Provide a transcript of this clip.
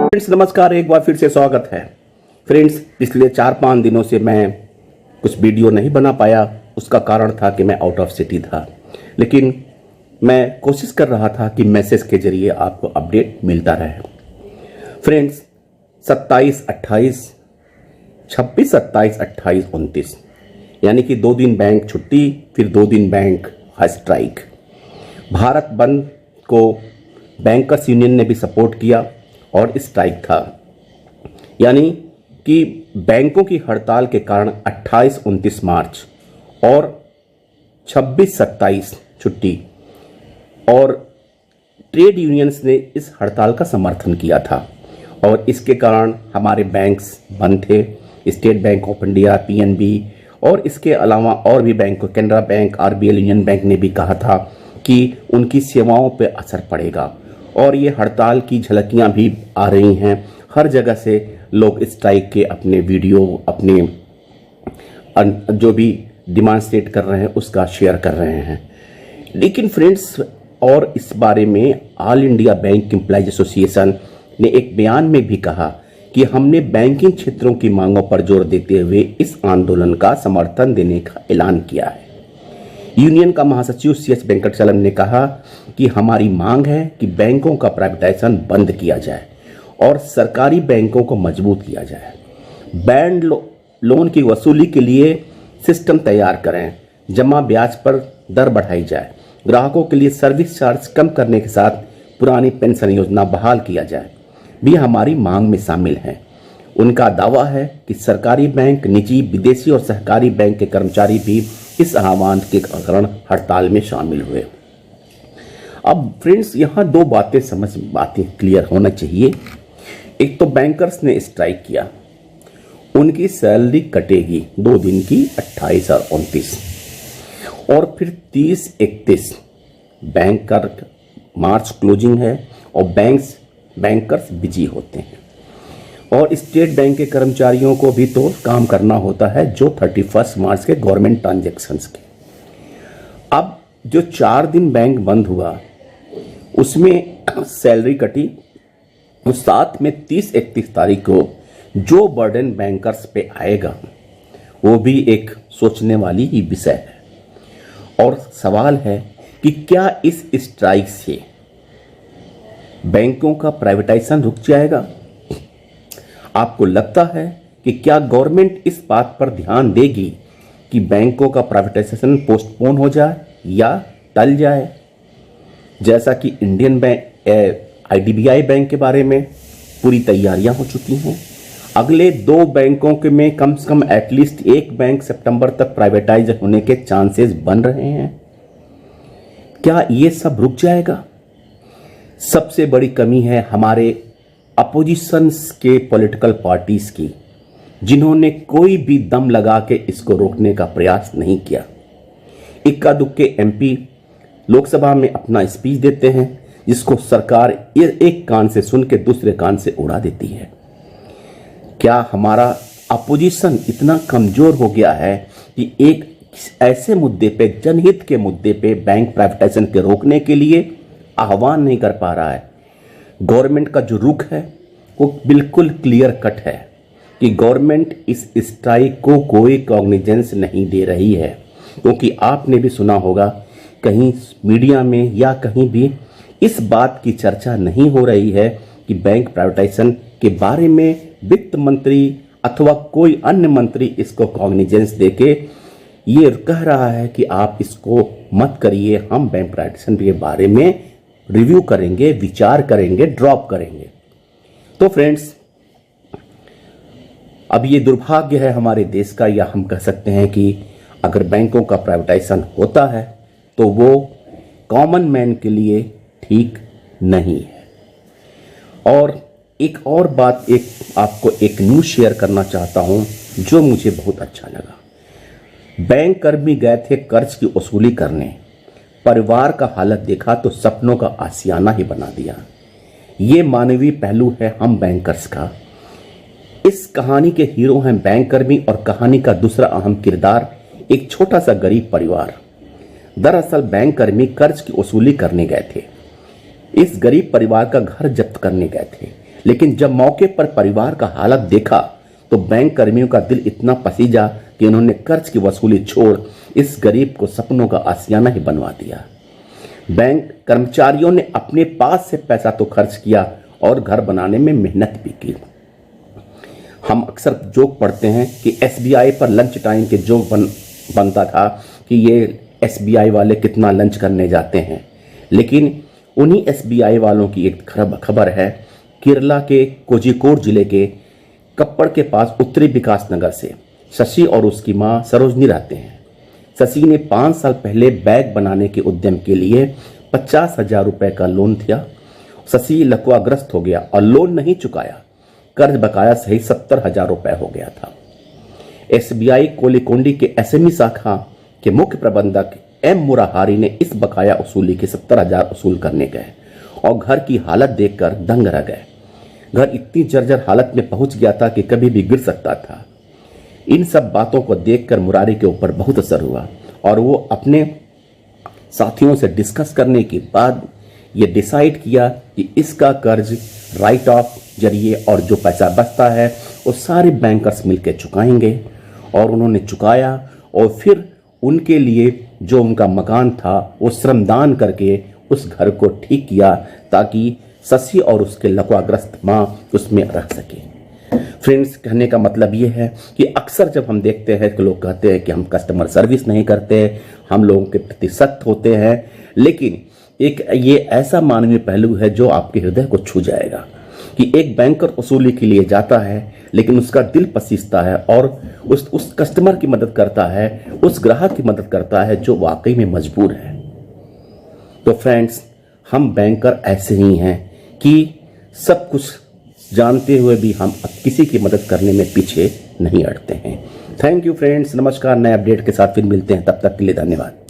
Friends नमस्कार, एक बार फिर से स्वागत है। फ्रेंड्स पिछले 4-5 दिनों से मैं कुछ वीडियो नहीं बना पाया। उसका कारण था कि मैं आउट ऑफ सिटी था, लेकिन मैं कोशिश कर रहा था कि मैसेज के जरिए आपको अपडेट मिलता रहे। फ्रेंड्स 27, 28, 26, 27, 28, 29 यानी कि 2 दिन बैंक छुट्टी, फिर 2 दिन बैंक स्ट्राइक। भारत बंद को बैंकर्स यूनियन ने भी सपोर्ट किया और स्ट्राइक था, यानी कि बैंकों की हड़ताल के कारण 28, 29 मार्च और 26, 27 छुट्टी, और ट्रेड यूनियंस ने इस हड़ताल का समर्थन किया था और इसके कारण हमारे बैंक्स बंद थे। State bank of India, PNB और इसके अलावा और भी bank, Canara bank, RBL, union bank ने भी कहा था कि उनकी सेवाओं पर असर पड़ेगा। और ये हड़ताल की झलकियां भी आ रही हैं। हर जगह से लोग स्ट्राइक के अपने वीडियो, अपने जो भी डिमांस्ट्रेट कर रहे हैं उसका शेयर कर रहे हैं। लेकिन फ्रेंड्स, और इस बारे में all India bank employees association ने एक बयान में भी कहा कि हमने बैंकिंग क्षेत्रों की मांगों पर जोर देते हुए इस आंदोलन का समर्थन देने का ऐलान किया है। यूनियन का महासचिव सीएच वेंकटचलम ने कहा कि हमारी मांग है कि बैंकों का प्राइवेटाइजेशन बंद किया जाए और सरकारी बैंकों को मजबूत किया जाए। बैंक लोन की वसूली के लिए सिस्टम तैयार करें, जमा ब्याज पर दर बढ़ाई जाए, ग्राहकों के लिए सर्विस चार्ज कम करने के साथ पुरानी पेंशन योजना बहाल किया जाए भी हमारी मांग में शामिल है। उनका दावा है कि सरकारी बैंक, निजी, विदेशी और सहकारी बैंक के कर्मचारी भी इस आह्वान के कारण हड़ताल में शामिल हुए। अब फ्रेंड्स, यहाँ 2 बातें क्लियर होना चाहिए। एक तो बैंकर्स ने स्ट्राइक किया, उनकी सैलरी कटेगी 2 दिन की, 28 और 29, और फिर 30, 31 बैंक का मार्च क्लोजिंग है और बैंकर्स बिजी होते हैं। और स्टेट बैंक के कर्मचारियों को भी तो काम करना होता है, जो 31 मार्च के गवर्नमेंट ट्रांजैक्शंस के। अब जो 4 दिन बैंक बंद हुआ उसमें सैलरी कटी, उस साथ में 30, 31 तारीख को जो बर्डन बैंकर्स पे आएगा वो भी एक सोचने वाली ही विषय है। और सवाल है कि क्या इस स्ट्राइक से बैंकों का प्राइवेटाइजेशन रुक जाएगा? आपको लगता है कि क्या गवर्नमेंट इस बात पर ध्यान देगी कि बैंकों का प्राइवेटाइजेशन पोस्टपोन हो जाए या टल जाए, जैसा कि इंडियन बैंक, आईडीबीआई बैंक के बारे में पूरी तैयारियां हो चुकी हैं। अगले 2 बैंकों के में कम से कम एटलीस्ट एक बैंक सितंबर तक प्राइवेटाइज होने के चांसेस बन रहे हैं। क्या ये सब रुक जाएगा? सबसे बड़ी कमी है हमारे अपोजिशंस के पॉलिटिकल पार्टीज की, जिन्होंने कोई भी दम लगा के इसको रोकने का प्रयास नहीं किया। इक्का दुक्के एमपी लोकसभा में अपना स्पीच देते हैं, जिसको सरकार एक कान से सुन के दूसरे कान से उड़ा देती है। क्या हमारा अपोजिशन इतना कमजोर हो गया है कि एक ऐसे मुद्दे पे, जनहित के मुद्दे पे, बैंक प्राइवेटाइजेशन के रोकने के लिए आह्वान नहीं कर पा रहा है? गवर्नमेंट का जो रुख है वो बिल्कुल क्लियर कट है कि गवर्नमेंट इस स्ट्राइक को कोई कॉग्निजेंस नहीं दे रही है। क्योंकि आपने भी सुना होगा, कहीं मीडिया में या कहीं भी इस बात की चर्चा नहीं हो रही है कि बैंक प्राइवेटाइजेशन के बारे में वित्त मंत्री अथवा कोई अन्य मंत्री इसको कॉग्निजेंस देके ये कह रहा है कि आप इसको मत करिए, हम बैंक प्राइवेटाइजेशन के बारे में रिव्यू करेंगे, विचार करेंगे, ड्रॉप करेंगे। तो फ्रेंड्स, अब ये दुर्भाग्य है हमारे देश का, या हम कह सकते हैं कि अगर बैंकों का प्राइवेटाइजेशन होता है तो वो कॉमन मैन के लिए ठीक नहीं है। और एक और बात, आपको एक न्यूज़ शेयर करना चाहता हूं जो मुझे बहुत अच्छा लगा। बैंक कर्मी गए थे कर्ज की वसूली करने, परिवार का हालत देखा तो सपनों का आशियाना ही बना दिया। ये मानवीय पहलू है हम बैंकर्स का। इस कहानी के हीरो हैं बैंक कर्मी, और कहानी का दूसरा अहम किरदार एक छोटा सा गरीब परिवार। दरअसल बैंक कर्मी कर्ज की वसूली करने गए थे। इस गरीब परिवार का घर जब्त करने गए थे, लेकिन जब मौके पर परिवार का हालत देखा तो बैंक कर्मियों का दिल इतना पसीजा कि उन्होंने कर्ज की वसूली छोड़ इस गरीब को सपनों का आशियाना ही बनवा दिया। बैंक कर्मचारियों ने अपने पास से पैसा तो खर्च किया और घर बनाने में मेहनत भी की। हम अक्सर जोक पढ़ते हैं कि एसबीआई पर लंच टाइम के जोक बनता था कि ये एसबीआई वाले कितना लंच करने जाते हैं, लेकिन उन्हीं एसबीआई वालों की एक खबर है। केरला के कोझिकोड जिले के कप्पड़ के पास उत्तरी विकास नगर से शशि और उसकी मां सरोजनी रहते हैं। शशि ने 5 साल पहले बैग बनाने के उद्यम के लिए 50,000 रुपए का लोन दिया। शशि लकवाग्रस्त हो गया और लोन नहीं चुकाया। कर्ज बकाया सही 70,000 रुपए हो गया था। एसबीआई कोलिकोंडी के एसएमई शाखा के मुख्य प्रबंधक एम मुराहारी ने इस बकाया वसूली के 70,000 वसूल करने गए और घर की हालत देखकर दंग रह गए। घर इतनी जर्जर हालत में पहुंच गया था कि कभी भी गिर सकता था। इन सब बातों को देखकर मुरारी के ऊपर बहुत असर हुआ और वो अपने साथियों से डिस्कस करने के बाद ये डिसाइड किया कि इसका कर्ज राइट ऑफ जरिए और जो पैसा बचता है वो सारे बैंकर्स मिलकर चुकाएंगे। और उन्होंने चुकाया और फिर उनके लिए जो उनका मकान था वो श्रमदान करके उस घर को ठीक किया ताकि शशि और उसके लकवाग्रस्त माँ उसमें रह सके। फ्रेंड्स, कहने का मतलब ये है कि अक्सर जब हम देखते हैं कि लोग कहते हैं कि हम कस्टमर सर्विस नहीं करते, हम लोगों के प्रति सख्त होते हैं, लेकिन एक ये ऐसा मानवीय पहलू है जो आपके हृदय को छू जाएगा कि एक बैंकर वसूली के लिए जाता है लेकिन उसका दिल पसीजता है और उस कस्टमर की मदद करता है, उस ग्राहक की मदद करता है जो वाकई में मजबूर है। तो फ्रेंड्स, हम बैंकर ऐसे ही हैं कि सब कुछ जानते हुए भी हम अब किसी की मदद करने में पीछे नहीं हटते हैं। थैंक यू फ्रेंड्स, नमस्कार। नए अपडेट के साथ फिर मिलते हैं, तब तक के लिए धन्यवाद।